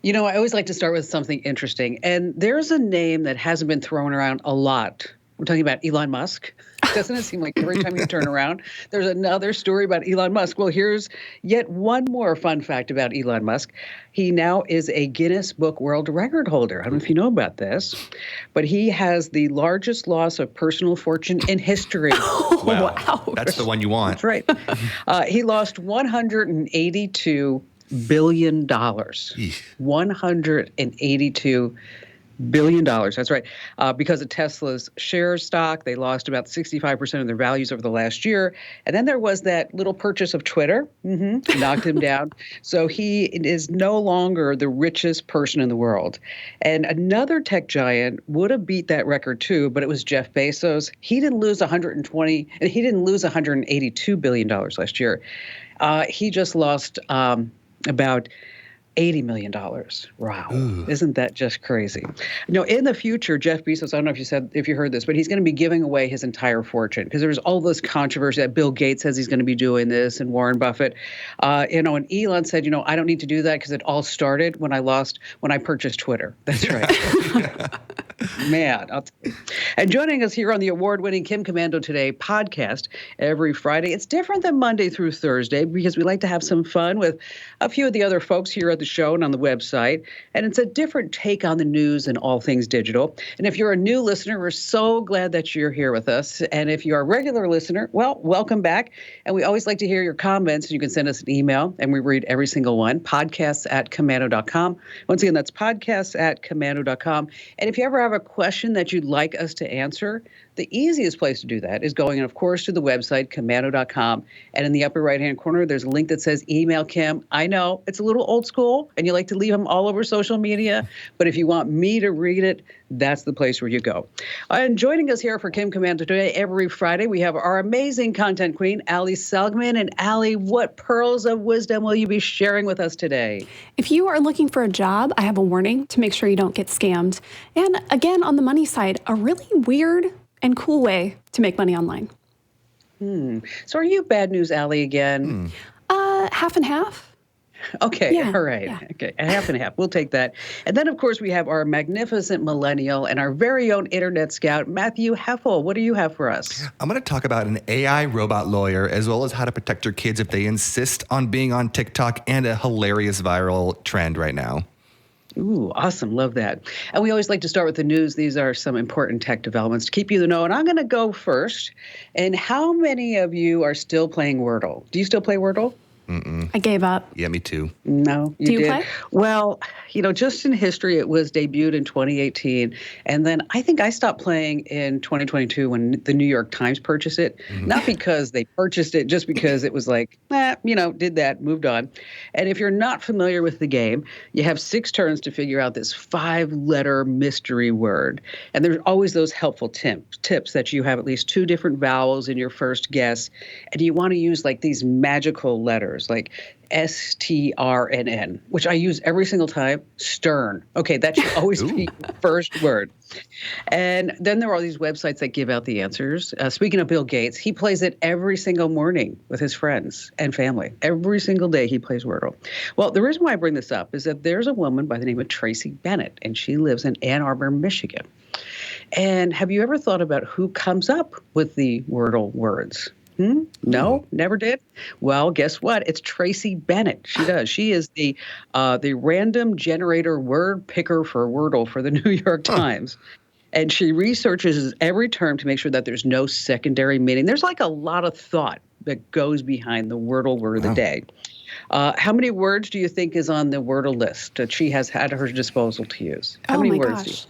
I always like to start with something interesting. And there's a name that hasn't been thrown around a lot. We're talking about Elon Musk. Doesn't it seem like every time you turn around, there's another story about Elon Musk? Well, here's yet one more fun fact about Elon Musk. He now is a Guinness Book World Record holder. I don't know if you know about this, but he has the largest loss of personal fortune in history. Wow. That's the one you want. That's right. He lost $182 billion. $182 billion. That's right. Because of Tesla's share stock, they lost about 65% of their values over the last year. And then there was that little purchase of Twitter, knocked him down. So he is no longer the richest person in the world. And another tech giant would have beat that record too, but it was Jeff Bezos. He didn't lose $182 billion last year. He just lost about $80 million. Wow. Ooh. Isn't that just crazy? In the future, Jeff Bezos, I don't know if you heard this, but he's going to be giving away his entire fortune because there's all this controversy that Bill Gates says he's going to be doing this and Warren Buffett. And Elon said, I don't need to do that because it all started when I purchased Twitter. That's right. Man, I'll tell you. And joining us here on the award-winning Komando Today podcast every Friday. It's different than Monday through Thursday because we like to have some fun with a few of the other folks here at the show and on the website. And it's a different take on the news and all things digital. And if you're a new listener, we're so glad that you're here with us. And if you're a regular listener, well, welcome back. And we always like to hear your comments. You can send us an email and we read every single one. Podcasts@komando.com. Once again, that's podcasts@komando.com. And if you ever have a question that you'd like us to answer, the easiest place to do that is going, of course, to the website, komando.com. And in the upper right-hand corner, there's a link that says Email Kim. I know it's a little old school, and you like to leave them all over social media. But if you want me to read it, that's the place where you go. And joining us here for Kim Komando Today every Friday, we have our amazing content queen, Ali Seligman. And Ali, what pearls of wisdom will you be sharing with us today? If you are looking for a job, I have a warning to make sure you don't get scammed. And again, on the money side, a really weird and cool way to make money online. So are you bad news, Ali, again? Half and half. Okay, Yeah, all right. yeah. Okay, a half and half. We'll take that. And then, of course, we have our magnificent millennial and our very own internet scout, Matthew Heffel. What do you have for us? I'm going to talk about an AI robot lawyer, as well as how to protect your kids if they insist on being on TikTok, and a hilarious viral trend right now. Ooh, awesome. Love that. And we always like to start with the news. These are some important tech developments to keep you in the know. And I'm going to go first. And how many of you are still playing Wordle? Do you still play Wordle? Mm-mm. I gave up. Yeah, me too. No, you Do you did. play? Well, just in history, it was debuted in 2018. And then I think I stopped playing in 2022 when the New York Times purchased it. Not because they purchased it, just because it was like, did that, moved on. And if you're not familiar with the game, you have 6 turns to figure out this 5-letter mystery word. And there's always those helpful tips that you have at least 2 different vowels in your first guess. And you want to use like these magical letters like STRNN, which I use every single time. Stern. Okay, that should always be the first word. And then there are all these websites that give out the answers. Speaking of Bill Gates, he plays it every single morning with his friends and family. Every single day he plays Wordle. Well, the reason why I bring this up is that there's a woman by the name of Tracy Bennett, and she lives in Ann Arbor, Michigan. And have you ever thought about who comes up with the Wordle words? No, never did. Well, guess what? It's Tracy Bennett. She does. She is the random generator word picker for Wordle for the New York Times. And she researches every term to make sure that there's no secondary meaning. There's like a lot of thought that goes behind the Wordle word of the day. How many words do you think is on the Wordle list that she has had at her disposal to use? How many words? Gosh.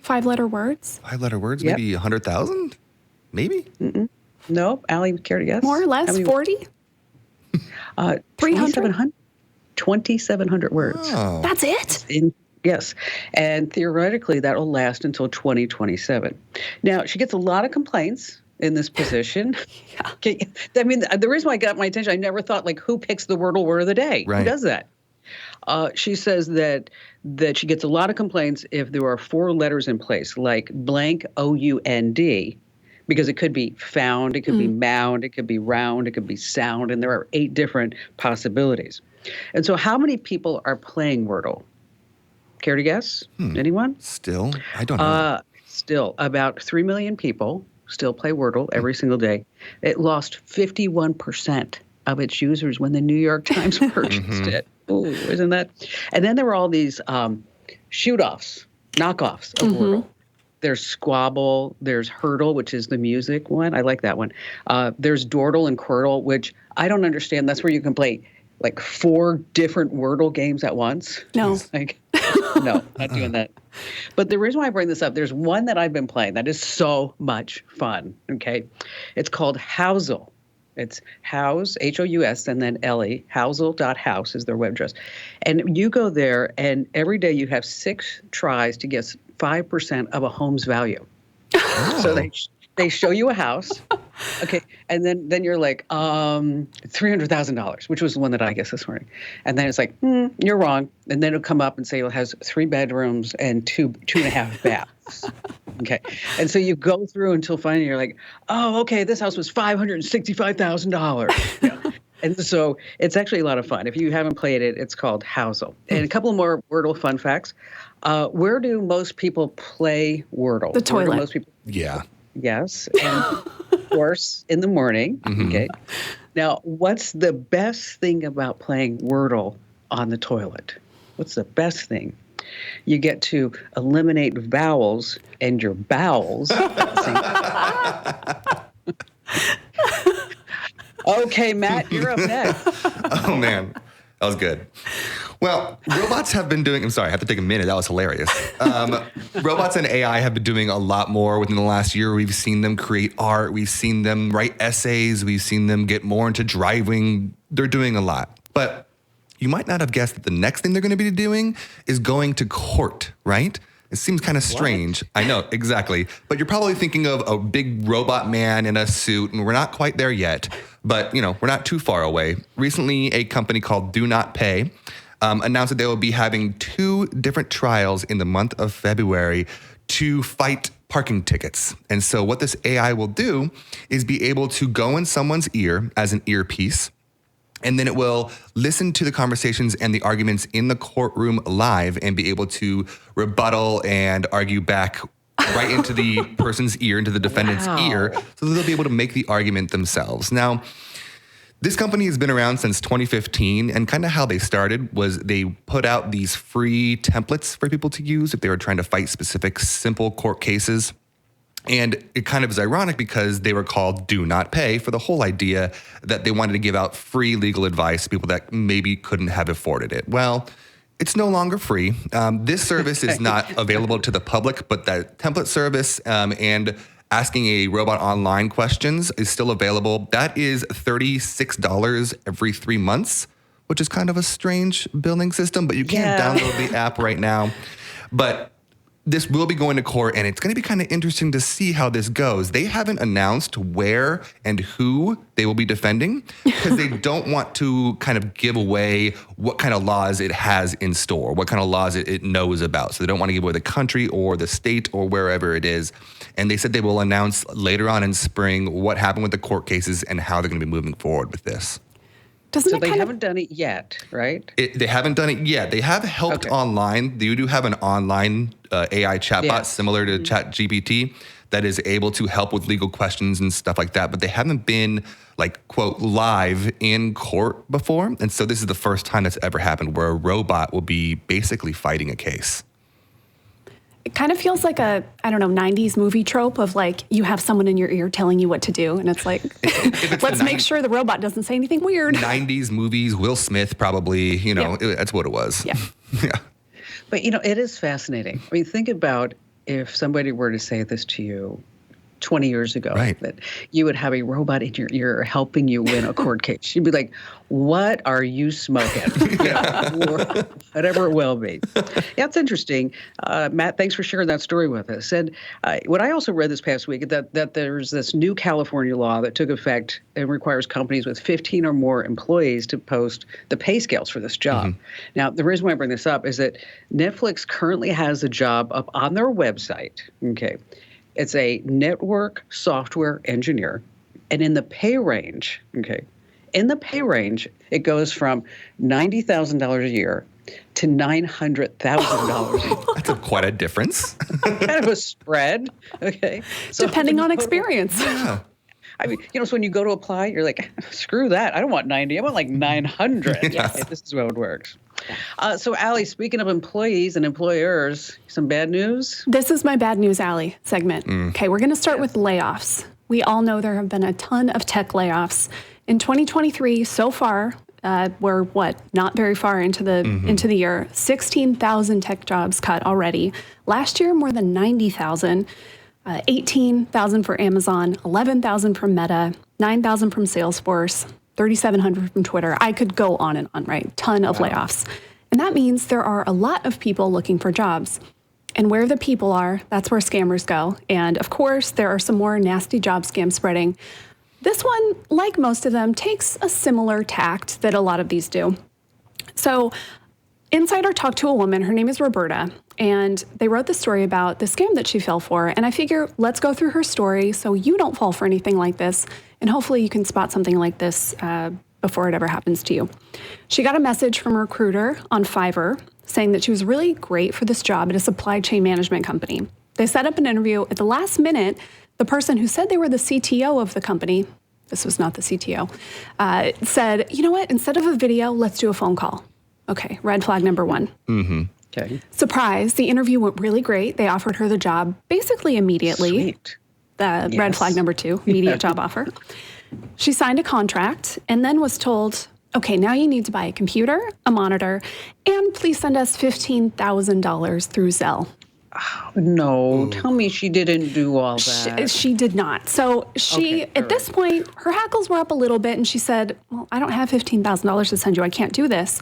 5-letter words? 5-letter words? Yep. Maybe 100,000? Maybe? No, Ali, care to guess? More or less? 40? 300? 2,700 words. Oh. That's it? Yes. And theoretically, that will last until 2027. Now, she gets a lot of complaints in this position. Yeah. Okay. I mean, the reason why it got my attention, I never thought, like, who picks the Wordle word of the day? Right. Who does that? She says that she gets a lot of complaints if there are 4 letters in place, like blank, OUND, because it could be found, it could be mound, it could be round, it could be sound, and there are 8 different possibilities. And so how many people are playing Wordle? Care to guess? Anyone? Still, I don't know. Still, about 3 million people still play Wordle every single day. It lost 51% of its users when the New York Times purchased it. Oh, isn't that? And then there were all these shoot-offs, knockoffs of Wordle. There's Squabble. There's Hurdle, which is the music one. I like that one. There's Dordle and Quirtle, which I don't understand. That's where you can play like 4 different Wordle games at once. No. No, not doing that. But the reason why I bring this up, there's one that I've been playing that is so much fun, okay? It's called Housel. It's House, H-O-U-S, and then L-E. Housel.house is their web address. And you go there, and every day you have 6 tries to guess 5% of a home's value. So they show you a house, okay, and then you're like, $300,000, which was the one that I guessed this morning. And then it's like, you're wrong. And then it'll come up and say it has 3 bedrooms and two and a half baths. Okay. And so you go through until finally you're like, oh, okay, this house was $565,000. Yeah. And so it's actually a lot of fun. If you haven't played it, it's called Housel. And a couple more Wordle fun facts. Where do most people play Wordle? The toilet. Where do most people? Yeah. Yes. And of course, in the morning. Okay. Now, what's the best thing about playing Wordle on the toilet? What's the best thing? You get to eliminate vowels and your bowels. Okay, Matt, you're up next. Oh, man. That was good. Well, robots have been doing, I'm sorry, I have to take a minute. That was hilarious. Robots and AI have been doing a lot more within the last year. We've seen them create art. We've seen them write essays. We've seen them get more into driving. They're doing a lot. But you might not have guessed that the next thing they're going to be doing is going to court, right? It seems kind of strange. What? I know, exactly. But you're probably thinking of a big robot man in a suit, and we're not quite there yet. But, we're not too far away. Recently, a company called Do Not Pay announced that they will be having 2 different trials in the month of February to fight parking tickets. And so what this AI will do is be able to go in someone's ear as an earpiece, and then it will listen to the conversations and the arguments in the courtroom live and be able to rebuttal and argue back right into the person's ear, into the defendant's ear, so that they'll be able to make the argument themselves. Now, this company has been around since 2015, and kind of how they started was they put out these free templates for people to use if they were trying to fight specific simple court cases. And it kind of is ironic because they were called Do Not Pay for the whole idea that they wanted to give out free legal advice to people that maybe couldn't have afforded it. Well, it's no longer free. This service is not available to the public, but that template service and asking a robot online questions is still available. That is $36 every 3 months, which is kind of a strange billing system, but you can download the app right now. But this will be going to court, and it's going to be kind of interesting to see how this goes. They haven't announced where and who they will be defending because they don't want to kind of give away what kind of laws it has in store, what kind of laws it knows about. So they don't want to give away the country or the state or wherever it is. And they said they will announce later on in spring what happened with the court cases and how they're going to be moving forward with this. So they haven't done it yet, right? They haven't done it yet. They have helped online. They do have an online AI chatbot similar to ChatGPT that is able to help with legal questions and stuff like that. But they haven't been like, quote, live in court before. And so this is the first time that's ever happened where a robot will be basically fighting a case. It kind of feels like a, 90s movie trope of like, you have someone in your ear telling you what to do. And it's like, let's make sure the robot doesn't say anything weird. 90s movies, Will Smith probably, that's what it was. Yeah. Yeah. But, it is fascinating. I mean, think about if somebody were to say this to you 20 years ago, that you would have a robot in your ear helping you win a court case. You'd be like, what are you smoking? Or whatever it will be. Yeah, it's interesting. Matt, thanks for sharing that story with us. And what I also read this past week, that there's this new California law that took effect and requires companies with 15 or more employees to post the pay scales for this job. Now, the reason why I bring this up is that Netflix currently has a job up on their website, okay? It's a network software engineer. And in the pay range, it goes from $90,000 a year to $900,000. That's quite a difference. Kind of a spread. Okay. So Depending on experience. Yeah. I mean, so when you go to apply, you're like, screw that. I don't want 90. I want like 900. Yes. Okay, this is how it works. So, Allie, speaking of employees and employers, some bad news? This is my bad news alley segment. Okay, we're going to start with layoffs. We all know there have been a ton of tech layoffs. In 2023, so far, we're not very far into the year. 16,000 tech jobs cut already. Last year, more than 90,000. 18,000 for Amazon, 11,000 from Meta, 9,000 from Salesforce, 3,700 from Twitter. I could go on and on, right? Ton of layoffs. And that means there are a lot of people looking for jobs. And where the people are, that's where scammers go. And of course, there are some more nasty job scams spreading. This one, like most of them, takes a similar tact that a lot of these do. So Insider talked to a woman, her name is Roberta, and they wrote the story about the scam that she fell for. And I figure, let's go through her story so you don't fall for anything like this. And hopefully you can spot something like this before it ever happens to you. She got a message from a recruiter on Fiverr saying that she was really great for this job at a supply chain management company. They set up an interview. At the last minute, the person who said they were the CTO of the company, this was not the CTO, said, you know what, instead of a video, let's do a phone call. Okay, red flag number one. Mm-hmm. Okay. Surprise, the interview went really great. They offered her the job basically immediately. Sweet. The red flag number two, immediate job offer. She signed a contract and then was told, okay, now you need to buy a computer, a monitor, and please send us $15,000 through Zelle. Oh, no, tell me she didn't do all that. She did not. So she, at this point, her hackles were up a little bit and she said, well, I don't have $15,000 to send you. I can't do this.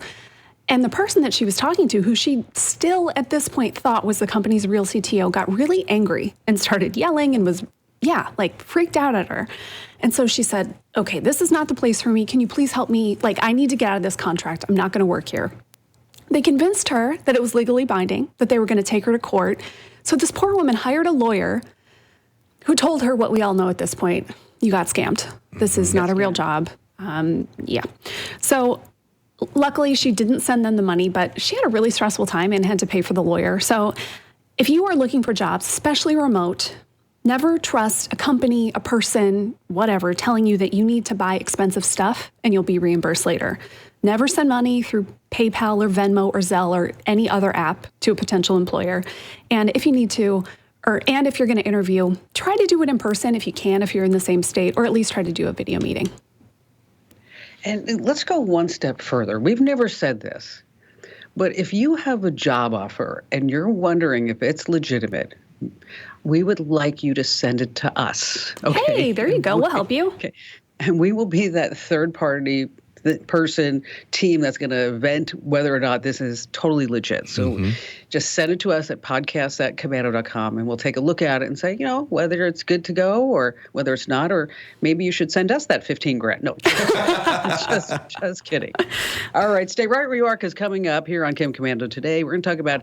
And the person that she was talking to, who she still at this point thought was the company's real CTO, got really angry and started yelling and was, freaked out at her. And so she said, okay, this is not the place for me. Can you please help me? I need to get out of this contract. I'm not going to work here. They convinced her that it was legally binding, that they were going to take her to court. So this poor woman hired a lawyer who told her what we all know at this point. You got scammed. This is not a real job. So luckily, she didn't send them the money, but she had a really stressful time and had to pay for the lawyer. So if you are looking for jobs, especially remote, never trust a company, a person, whatever, telling you that you need to buy expensive stuff and you'll be reimbursed later. Never send money through PayPal or Venmo or Zelle or any other app to a potential employer. And if you need to, and if you're going to interview, try to do it in person if you can, if you're in the same state, or at least try to do a video meeting. And let's go one step further. We've never said this, but if you have a job offer and you're wondering if it's legitimate, we would like you to send it to us. Okay? Hey, there you go. We'll help you. Okay. And we will be that third party team that's going to vet whether or not this is totally legit. So just send it to us at podcast@komando.com and we'll take a look at it and say, whether it's good to go or whether it's not, or maybe you should send us that $15,000. No, just kidding. All right, stay right where you are, because coming up here on Kim Komando today, we're going to talk about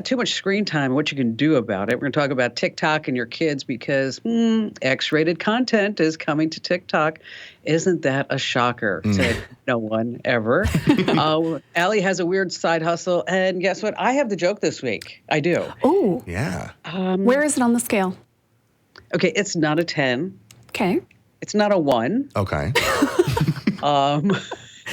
too much screen time and what you can do about it. We're going to talk about TikTok and your kids because X-rated content is coming to TikTok. Isn't that a shocker? Said no one ever. Allie has a weird side hustle. And guess what? I have the joke this week. I do. Oh. Yeah. Where is it on the scale? Okay, it's not a 10. Okay. It's not a 1. Okay.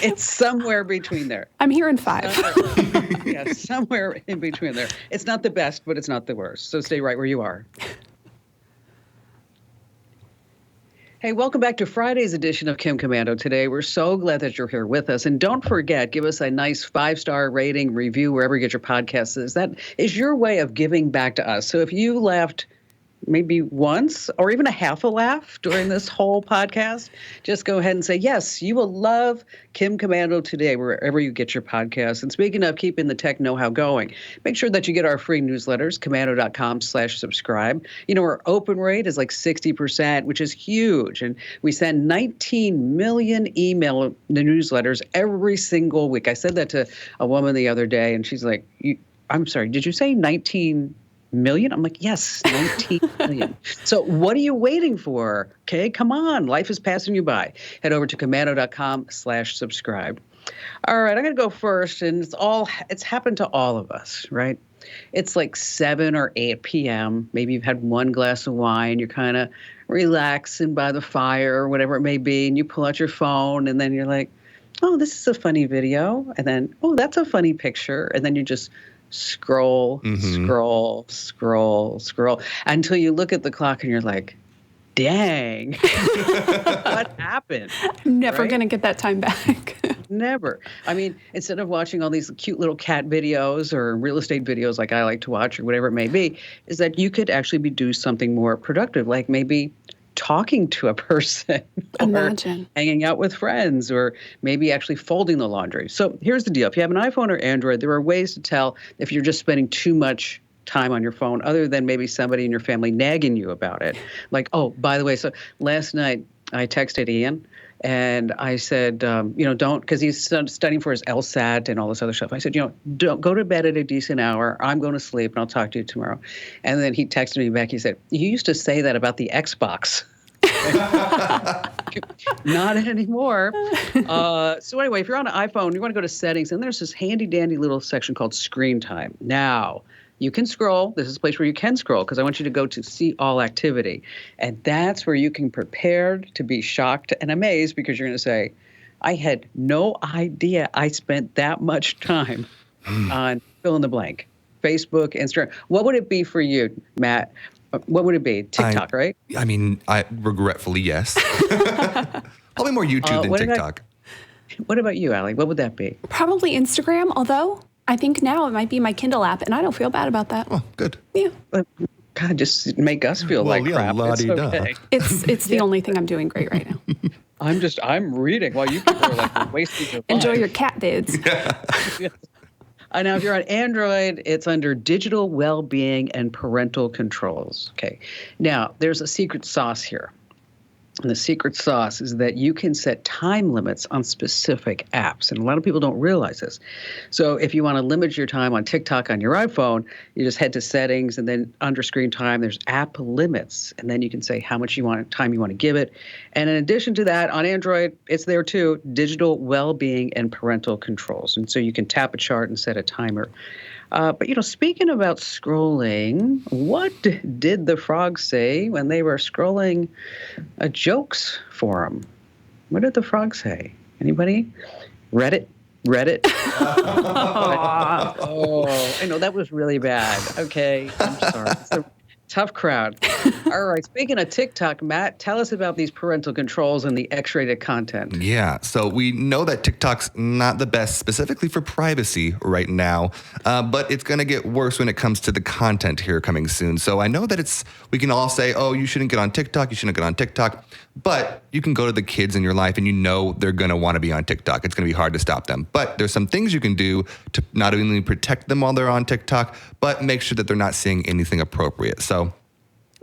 It's somewhere between there. I'm hearing 5. Yeah, somewhere in between there. It's not the best, but it's not the worst. So stay right where you are. Hey, welcome back to Friday's edition of Kim Komando today. We're so glad that you're here with us. And don't forget, give us a nice 5-star rating, review, wherever you get your podcasts. That is your way of giving back to us. So if you laughed maybe once or even a half a laugh during this whole podcast, just go ahead and say, yes, you will love Kim Komando today, wherever you get your podcasts. And speaking of keeping the tech know-how going, make sure that you get our free newsletters, komando.com/subscribe. Our open rate is like 60%, which is huge. And we send 19 million email newsletters every single week. I said that to a woman the other day, and she's like, I'm sorry, did you say 19 million? I'm like, yes, 19 million. So what are you waiting for? Okay, come on. Life is passing you by. Head over to komando.com/subscribe. All right, I'm going to go first, and it's happened to all of us, right? It's like 7 or 8 p.m. Maybe you've had one glass of wine, you're kind of relaxing by the fire or whatever it may be, and you pull out your phone, and then you're like, oh, this is a funny video, and then, oh, that's a funny picture, and then you just scroll, scroll until you look at the clock and you're like, dang, what happened? I'm never Right? going to get that time back. Never. I mean, instead of watching all these cute little cat videos or real estate videos like I like to watch or whatever it may be, is that you could actually do something more productive, like maybe talking to a person or Imagine. hanging out with friends or maybe actually folding the laundry. So here's the deal. If you have an iPhone or Android, there are ways to tell if you're just spending too much time on your phone other than maybe somebody in your family nagging you about it. Like, oh, by the way, so last night I texted Ian and I said, don't, because he's studying for his LSAT and all this other stuff. I said, don't go to bed at a decent hour. I'm going to sleep and I'll talk to you tomorrow. And then he texted me back. He said, you used to say that about the Xbox. Not anymore. So anyway, if you're on an iPhone, you want to go to settings, and there's this handy dandy little section called screen time. Now, you can scroll. This is a place where you can scroll because I want you to go to see all activity. And that's where you can prepare to be shocked and amazed because you're going to say, I had no idea I spent that much time on fill in the blank. Facebook, Instagram. What would it be for you, Matt? What would it be? TikTok, right? I mean, regretfully, yes. Probably more YouTube than TikTok. What about you, Allie? What would that be? Probably Instagram, although I think now it might be my Kindle app, and I don't feel bad about that. Oh, good. Yeah. God, just make us feel like crap. It's okay. It's the only thing I'm doing great right now. I'm reading while you people are like wasting your time. Enjoy your cat vids. Yes. Now, if you're on Android, it's under digital well-being and parental controls. Okay. Now, there's a secret sauce here. And the secret sauce is that you can set time limits on specific apps. And a lot of people don't realize this. So if you want to limit your time on TikTok on your iPhone, you just head to settings and then under screen time, there's app limits. And then you can say how much time you want to give it. And in addition to that, on Android, it's there too, digital well-being and parental controls. And so you can tap a chart and set a timer. But, speaking about scrolling, what did the frogs say when they were scrolling a jokes forum? What did the frogs say? Anybody? Reddit? Oh, I know that was really bad. Okay, I'm sorry. It's a tough crowd. All right, speaking of TikTok, Matt, tell us about these parental controls and the X-rated content. Yeah, so we know that TikTok's not the best specifically for privacy right now, but it's going to get worse when it comes to the content here coming soon. So I know that we can all say, oh, you shouldn't get on TikTok, but you can go to the kids in your life and they're going to want to be on TikTok. It's going to be hard to stop them. But there's some things you can do to not only protect them while they're on TikTok, but make sure that they're not seeing anything appropriate. So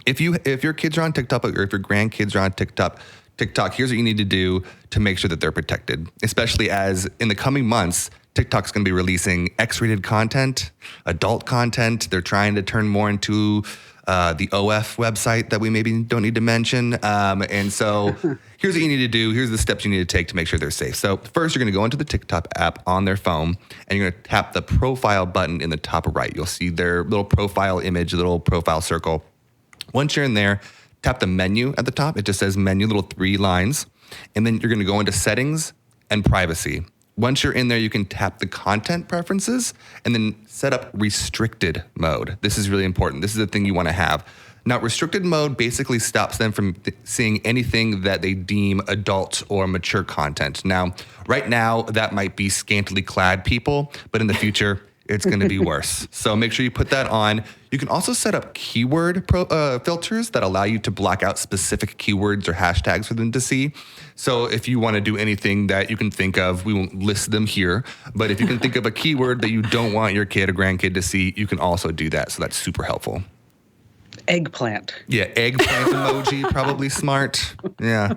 if your kids are on TikTok or if your grandkids are on TikTok, here's what you need to do to make sure that they're protected, especially as in the coming months, TikTok's going to be releasing X-rated content, adult content. They're trying to turn more into the OF website that we maybe don't need to mention. And so here's what you need to do. Here's the steps you need to take to make sure they're safe. So first, you're going to go into the TikTok app on their phone, and you're going to tap the profile button in the top right. You'll see their little profile image, little profile circle. Once you're in there, tap the menu at the top. It just says menu, little 3 lines. And then you're going to go into settings and privacy. Once you're in there, you can tap the content preferences and then set up restricted mode. This is really important. This is the thing you want to have. Now, restricted mode basically stops them from seeing anything that they deem adult or mature content. Now, right now, that might be scantily clad people, but in the future, it's going to be worse. So make sure you put that on. You can also set up keyword filters that allow you to block out specific keywords or hashtags for them to see. So if you want to do anything that you can think of, we won't list them here, but if you can think of a keyword that you don't want your kid or grandkid to see, you can also do that. So that's super helpful. Eggplant. Yeah, eggplant emoji, probably smart. Yeah.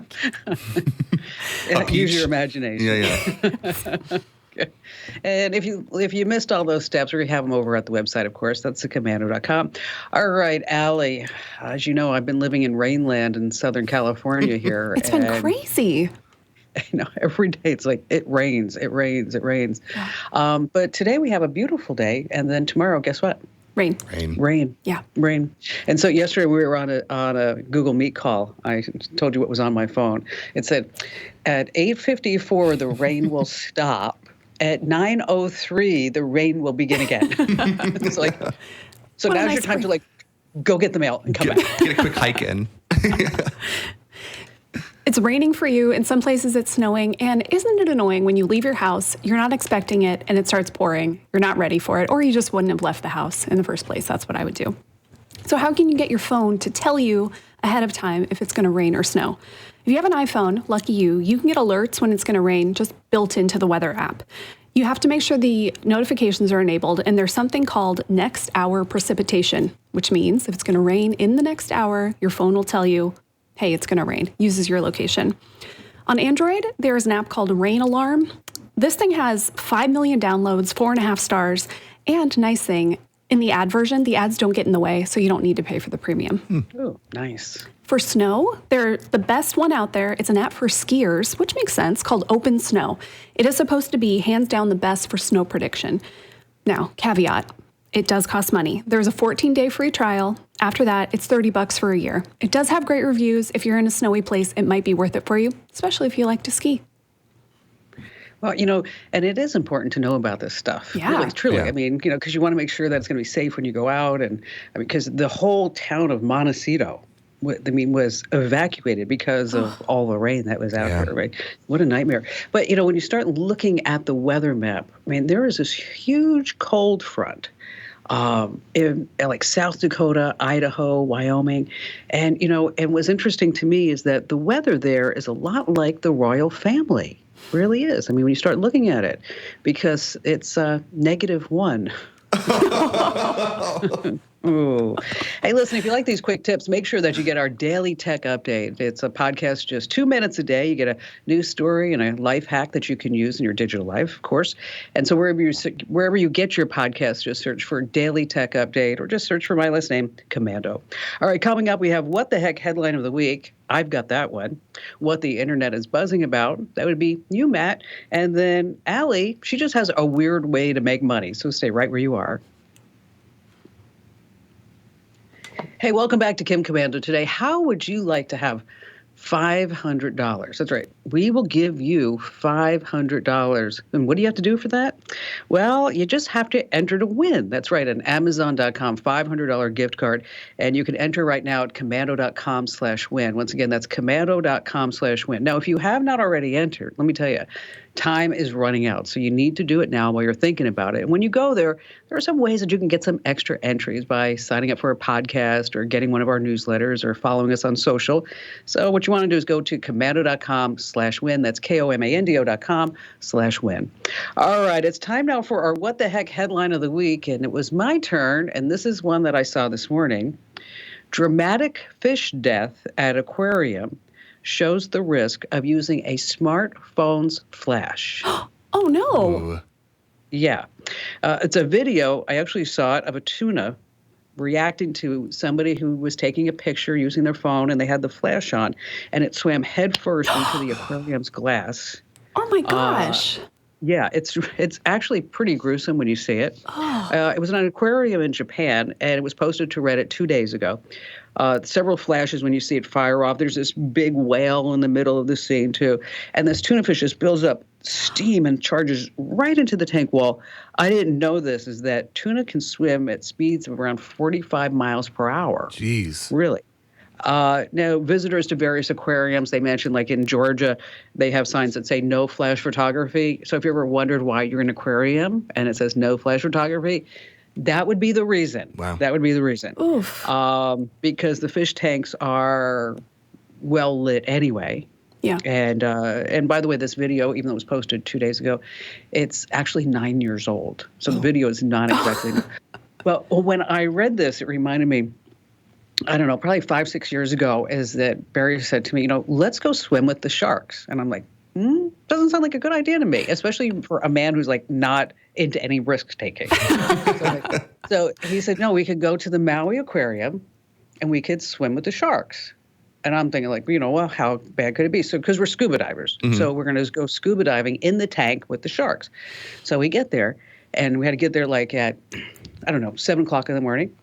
Use your imagination. Yeah. And if you missed all those steps, we have them over at the website, of course. That's thekomando.com. All right, Allie, as you know, I've been living in Rainland in Southern California here. It's been crazy. every day it's like it rains, it rains, it rains. But today we have a beautiful day, and then tomorrow, guess what? Rain. Rain. Yeah. Rain. And so yesterday we were on a Google Meet call. I told you what was on my phone. It said, at 8:54 the rain will stop. At 9:03 the rain will begin again. It's like, so now's your time to like go get the mail and come back. Get a quick hike in. It's raining for you. In some places it's snowing. And isn't it annoying when you leave your house, you're not expecting it, and it starts pouring, you're not ready for it, or you just wouldn't have left the house in the first place? That's what I would do. So how can you get your phone to tell you ahead of time if it's going to rain or snow? If you have an iPhone, lucky you can get alerts when it's going to rain just built into the weather app. You have to make sure the notifications are enabled, and there's something called next hour precipitation, which means if it's going to rain in the next hour, your phone will tell you, hey, it's going to rain, uses your location. On Android, there is an app called Rain Alarm. This thing has 5 million downloads, 4.5 stars, and nice thing, in the ad version, the ads don't get in the way, so you don't need to pay for the premium. Oh, nice. For snow, they're the best one out there. It's an app for skiers, which makes sense, called Open Snow. It is supposed to be hands down the best for snow prediction. Now, caveat, it does cost money. There's a 14-day free trial. After that, it's $30 for a year. It does have great reviews. If you're in a snowy place, it might be worth it for you, especially if you like to ski. Well, and it is important to know about this stuff. Yeah. Really, truly. Yeah. I mean, because you want to make sure that it's going to be safe when you go out. And because the whole town of Montecito, was evacuated because of all the rain that was out there, right? What a nightmare. But, when you start looking at the weather map, there is this huge cold front in like South Dakota, Idaho, Wyoming. And, and what's interesting to me is that the weather there is a lot like the royal family. Really is. When you start looking at it, because it's -1. Ooh. Hey, listen, if you like these quick tips, make sure that you get our daily tech update. It's a podcast just 2 minutes a day. You get a news story and a life hack that you can use in your digital life, of course. And so wherever you get your podcast, just search for Daily Tech Update or just search for my last name, Komando. All right, coming up, we have What the Heck Headline of the Week. I've got that one. What the internet is buzzing about. That would be you, Matt. And then Allie, she just has a weird way to make money. So stay right where you are. Hey, welcome back to Kim Komando. Today, how would you like to have $500? That's right. We will give you $500. And what do you have to do for that? Well, you just have to enter to win. That's right. An Amazon.com $500 gift card. And you can enter right now at Komando.com/win. Once again, that's Komando.com/win. Now, if you have not already entered, let me tell you, time is running out. So you need to do it now while you're thinking about it. And when you go there are some ways that you can get some extra entries by signing up for a podcast or getting one of our newsletters or following us on social. So what you want to do is go to Komando.com/win. That's Komando.com/win. All right, it's time now for our What the Heck headline of the week. And it was my turn. And this is one that I saw this morning. Dramatic fish death at aquarium shows the risk of using a smartphone's flash. Oh, no. Ooh. Yeah. It's a video. I actually saw it of a tuna reacting to somebody who was taking a picture using their phone, and they had the flash on, and it swam headfirst into the aquarium's glass. Oh, my gosh. Yeah, it's actually pretty gruesome when you see it. It was in an aquarium in Japan, and it was posted to Reddit 2 days ago. Several flashes when you see it fire off. There's this big whale in the middle of the scene, too. And this tuna fish just builds up steam and charges right into the tank wall. I didn't know this, is that tuna can swim at speeds of around 45 miles per hour. Jeez. Really. Now, visitors to various aquariums, they mentioned, like in Georgia, they have signs that say no flash photography. So if you ever wondered why you're in an aquarium and it says no flash photography, that would be the reason. Wow. That would be the reason. Oof. Because the fish tanks are well lit anyway. Yeah. And by the way, this video, even though it was posted 2 days ago, it's actually 9 years old. So the video is not exactly. Well, when I read this, it reminded me, I don't know, probably 5-6 years ago, is that Barry said to me, let's go swim with the sharks. And I'm like, doesn't sound like a good idea to me, especially for a man who's like not into any risk taking. So he said, no, we could go to the Maui Aquarium and we could swim with the sharks. And I'm thinking like, well, how bad could it be? So because we're scuba divers. So we're going to go scuba diving in the tank with the sharks. So we get there and we had to get there like at, I don't know, 7 o'clock in the morning.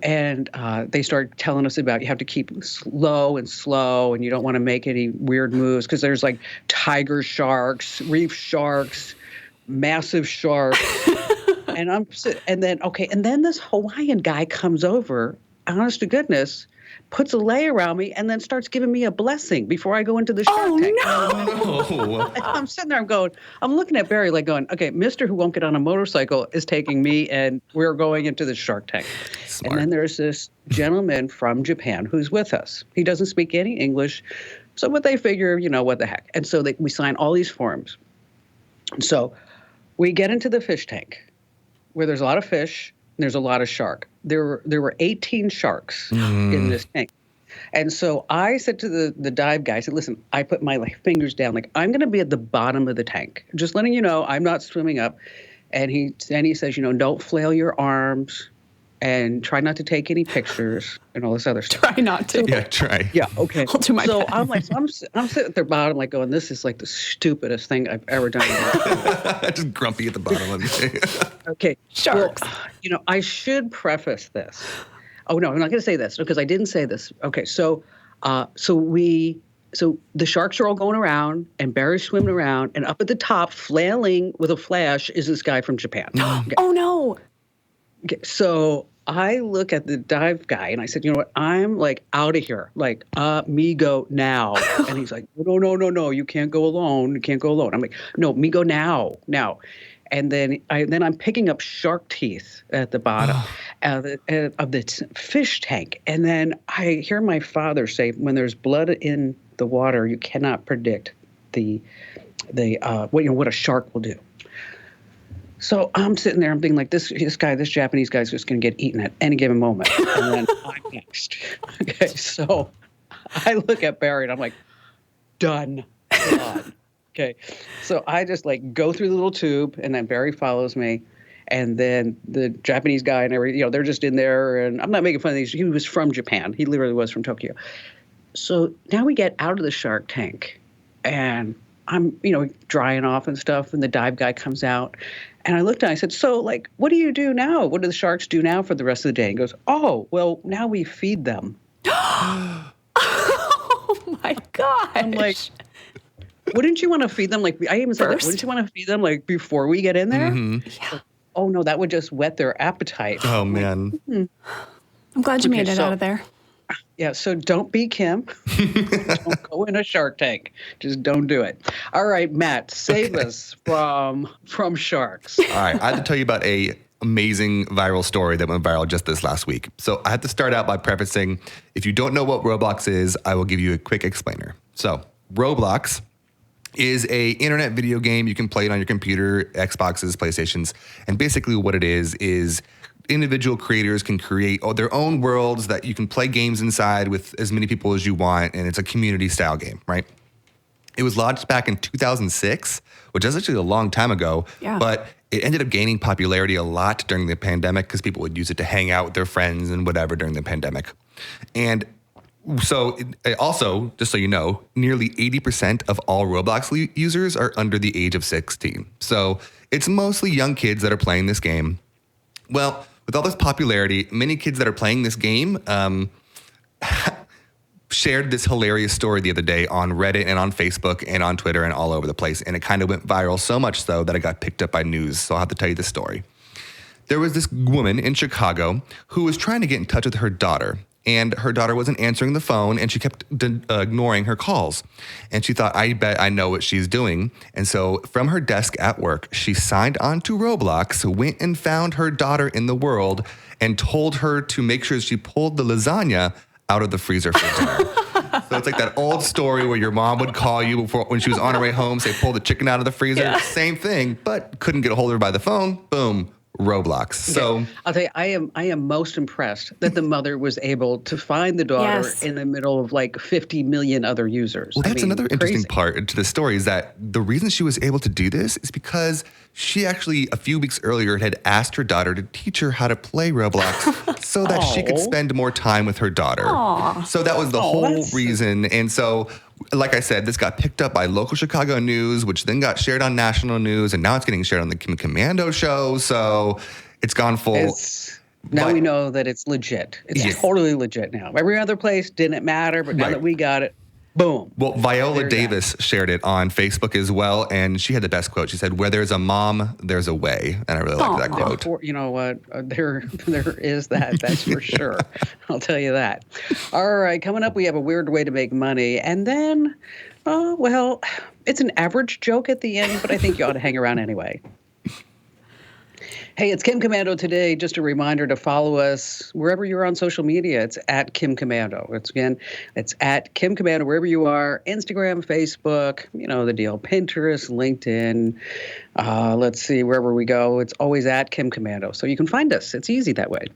And they start telling us about you have to keep low and slow and you don't want to make any weird moves because there's like tiger sharks, reef sharks, massive sharks. and then this Hawaiian guy comes over, honest to goodness, puts a lei around me and then starts giving me a blessing before I go into the shark tank. No. I'm sitting there, I'm looking at Barry like going, okay, Mr. who won't get on a motorcycle is taking me and we're going into the shark tank. Smart. And then there's this gentleman from Japan who's with us. He doesn't speak any English. So what they figure, what the heck. And so we sign all these forms. And so we get into the fish tank where there's a lot of fish. There's a lot of shark. There were 18 sharks in this tank. And so I said to the dive guy, I said, listen, I put my fingers down, like I'm going to be at the bottom of the tank. Just letting you know, I'm not swimming up. And he says, don't flail your arms and try not to take any pictures and all this other stuff. Try not to. Yeah, try. Yeah, okay. I'll do my so best. I'm like, I'm sitting at the bottom like going, this is like the stupidest thing I've ever done. Just grumpy at the bottom of the Okay. Sharks. Well, I should preface this. Oh, no, I'm not going to say this because I didn't say this. Okay, so the sharks are all going around and Barry's swimming around and up at the top flailing with a flash is this guy from Japan. Okay. Oh, no. Okay, so I look at the dive guy and I said, you know what? I'm like out of here. Like, me go now. And he's like, no, you can't go alone. You can't go alone. I'm like, no, me go now. And then I'm picking up shark teeth at the bottom of the fish tank. And then I hear my father say, when there's blood in the water, you cannot predict what a shark will do. So I'm sitting there, I'm thinking like this Japanese guy's just going to get eaten at any given moment. And then I'm next. Okay, so I look at Barry and I'm like, done. Okay, so I just like go through the little tube and then Barry follows me. And then the Japanese guy and everything, they're just in there. And I'm not making fun of these. He was from Japan. He literally was from Tokyo. So now we get out of the shark tank and I'm, drying off and stuff. And the dive guy comes out. And I looked at him, I said, so, like, what do you do now? What do the sharks do now for the rest of the day? He goes, oh, well, now we feed them. Oh, my gosh. I'm like, wouldn't you want to feed them? Like, I even said, wouldn't you want to feed them, like, before we get in there? Yeah. Oh, no, that would just whet their appetite. Oh, man. I'm glad you made it out of there. Yeah, so don't be Kim. Don't go in a shark tank. Just don't do it. All right, Matt, save us from sharks. All right, I have to tell you about a amazing viral story that went viral just this last week. So I have to start out by prefacing, if you don't know what Roblox is, I will give you a quick explainer. So Roblox is a internet video game. You can play it on your computer, Xboxes, PlayStations, and basically what it is individual creators can create their own worlds that you can play games inside with as many people as you want, and it's a community-style game, right? It was launched back in 2006, which is actually a long time ago, but it ended up gaining popularity a lot during the pandemic because people would use it to hang out with their friends and whatever during the pandemic. And so also, just so you know, nearly 80% of all Roblox users are under the age of 16. So it's mostly young kids that are playing this game. Well, with all this popularity, many kids that are playing this game shared this hilarious story the other day on Reddit and on Facebook and on Twitter and all over the place. And it kind of went viral so much so that it got picked up by news. So I'll have to tell you this story. There was this woman in Chicago who was trying to get in touch with her daughter. And her daughter wasn't answering the phone, and she kept ignoring her calls. And she thought, I bet I know what she's doing. And so from her desk at work, she signed on to Roblox, went and found her daughter in the world, and told her to make sure she pulled the lasagna out of the freezer for dinner. So it's like that old story where your mom would call you when she was on her way home, say, pull the chicken out of the freezer. Yeah. Same thing, but couldn't get a hold of her by the phone. Boom. Roblox. So I'll tell you, I am most impressed that the mother was able to find the daughter in the middle of like 50 million other users. Well, that's another interesting part to the story is that the reason she was able to do this is because she actually, a few weeks earlier, had asked her daughter to teach her how to play Roblox so that she could spend more time with her daughter. Aw. So that was the whole that's- reason. And so, like I said, this got picked up by local Chicago news, which then got shared on national news, and now it's getting shared on the Komando show. So it's gone full. Now But- we know that it's legit. It's Yes. totally legit now. Every other place didn't matter, but now Right. that we got it, boom. Well, Viola There you Davis shared it on Facebook as well, and she had the best quote. She said, "Where there's a mom, there's a way," and I really liked that Aw. quote. You know what? There is that. That's for sure. I'll tell you that. All right, coming up, we have a weird way to make money, and then, well, it's an average joke at the end, but I think you ought to hang around anyway. Hey, it's Kim Komando today. Just a reminder to follow us wherever you're on social media. It's at Kim Komando. It's at Kim Komando wherever you are. Instagram, Facebook, you know the deal. Pinterest, LinkedIn. Let's see, wherever we go, it's always at Kim Komando. So you can find us. It's easy that way.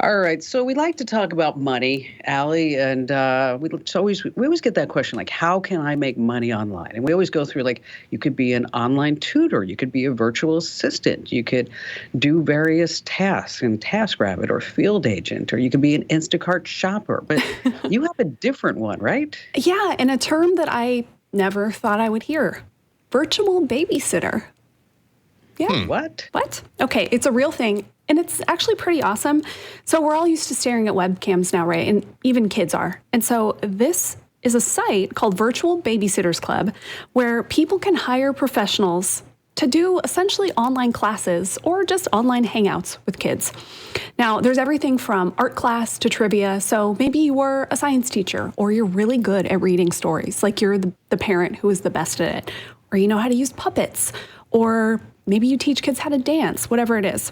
All right. So we like to talk about money, Allie, and we always get that question like, how can I make money online? And we always go through like, you could be an online tutor, you could be a virtual assistant, you could do various tasks in TaskRabbit or Field Agent, or you could be an Instacart shopper. But you have a different one, right? Yeah, and a term that I never thought I would hear. Virtual babysitter. Yeah. What? What? Okay, it's a real thing, and it's actually pretty awesome. So we're all used to staring at webcams now, right? And even kids are. And so this is a site called Virtual Babysitters Club where people can hire professionals to do essentially online classes or just online hangouts with kids. Now, there's everything from art class to trivia. So maybe you were a science teacher, or you're really good at reading stories, like you're the parent who is the best at it, or you know how to use puppets, or maybe you teach kids how to dance, whatever it is.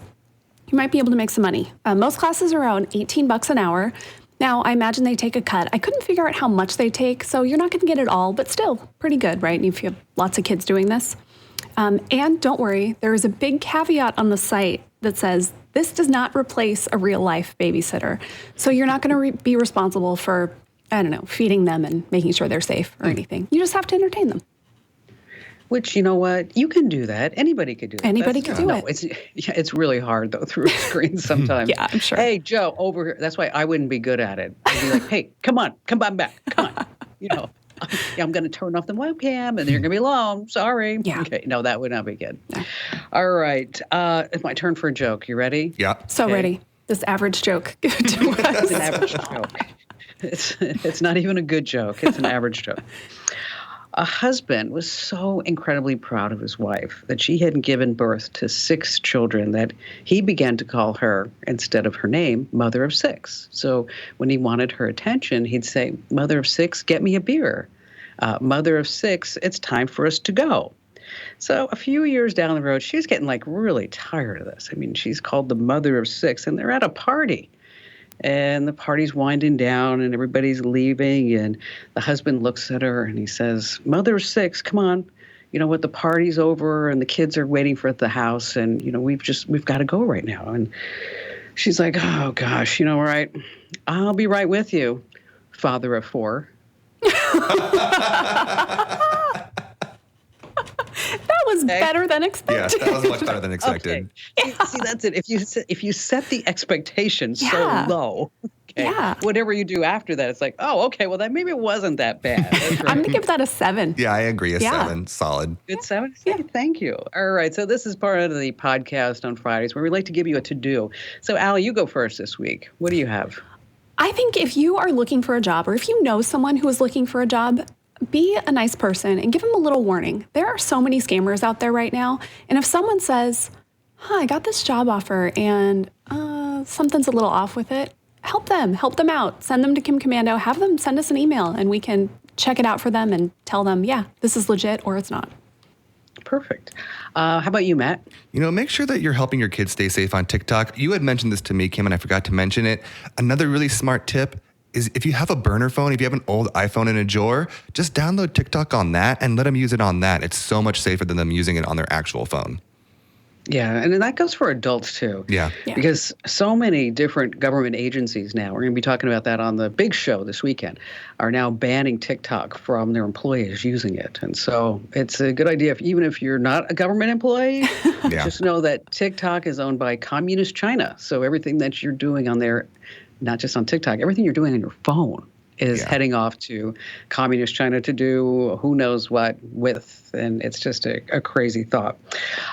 You might be able to make some money. Most classes are around $18 an hour. Now, I imagine they take a cut. I couldn't figure out how much they take, so you're not going to get it all, but still pretty good, right? If you have lots of kids doing this. And don't worry, there is a big caveat on the site that says this does not replace a real-life babysitter. So you're not going to be responsible for, I don't know, feeding them and making sure they're safe or anything. You just have to entertain them. Which, you know what? You can do that. Anybody could do that. Anybody could do it. It's really hard, though, through a screen sometimes. Yeah, I'm sure. Hey, Joe, over here. That's why I wouldn't be good at it. I'd be like, hey, come on back. Come on. You know, I'm going to turn off the webcam, and then you're going to be alone. Sorry. Yeah. Okay. No, that would not be good. No. All right. It's my turn for a joke. You ready? Yeah. So Okay. ready. This average joke. Give it to It's us. an average joke. It's not even a good joke. It's an average joke. A husband was so incredibly proud of his wife that she had given birth to 6 children that he began to call her, instead of her name, Mother of 6. So when he wanted her attention, he'd say, Mother of 6, get me a beer. Mother of 6, it's time for us to go. So a few years down the road, she's getting like really tired of this. I mean, she's called the Mother of 6, and they're at a party. And the party's winding down and everybody's leaving. And the husband looks at her and he says, Mother of 6, come on. You know what? The party's over and the kids are waiting for at the house. And, you know, we've got to go right now. And she's like, oh, gosh, you know, all right. I'll be right with you, Father of 4. That was better than expected. Yes, that was much better than expected. Okay. See, that's it. If you set the expectation Yeah. so low, okay, Yeah. whatever you do after that, it's like, oh, okay, well, that maybe it wasn't that bad. That's right. I'm going to give that a 7. Yeah, I agree. A Yeah. 7. Solid. Good 7. Thank you. All right. So this is part of the podcast on Fridays where we like to give you a to-do. So, Allie, you go first this week. What do you have? I think if you are looking for a job, or if you know someone who is looking for a job, be a nice person and give them a little warning. There are so many scammers out there right now. And if someone says, I got this job offer and something's a little off with it, help them out. Send them to Kim Komando, have them send us an email, and we can check it out for them and tell them, yeah, this is legit or it's not. Perfect. How about you, Matt? You know, make sure that you're helping your kids stay safe on TikTok. You had mentioned this to me, Kim, and I forgot to mention it. Another really smart tip is if you have a burner phone, if you have an old iPhone in a drawer, just download TikTok on that and let them use it on that. It's so much safer than them using it on their actual phone. Yeah, and then that goes for adults too. Yeah. Because so many different government agencies now, we're going to be talking about that on the big show this weekend, are now banning TikTok from their employees using it. And so it's a good idea, even if you're not a government employee, just know that TikTok is owned by Communist China. So everything that you're doing on there, not just on TikTok, everything you're doing on your phone is heading off to Communist China to do who knows what with. And it's just a crazy thought.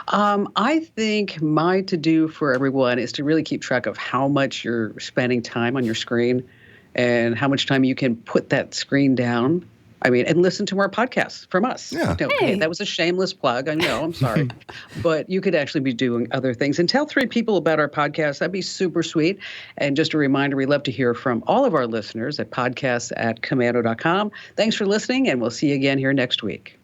I think my to-do for everyone is to really keep track of how much you're spending time on your screen and how much time you can put that screen down. I mean, and listen to our podcasts from us. Yeah. Hey, that was a shameless plug. I know, I'm sorry. But you could actually be doing other things. And tell 3 people about our podcast. That'd be super sweet. And just a reminder, we love to hear from all of our listeners at podcasts@komando.com. Thanks for listening, and we'll see you again here next week.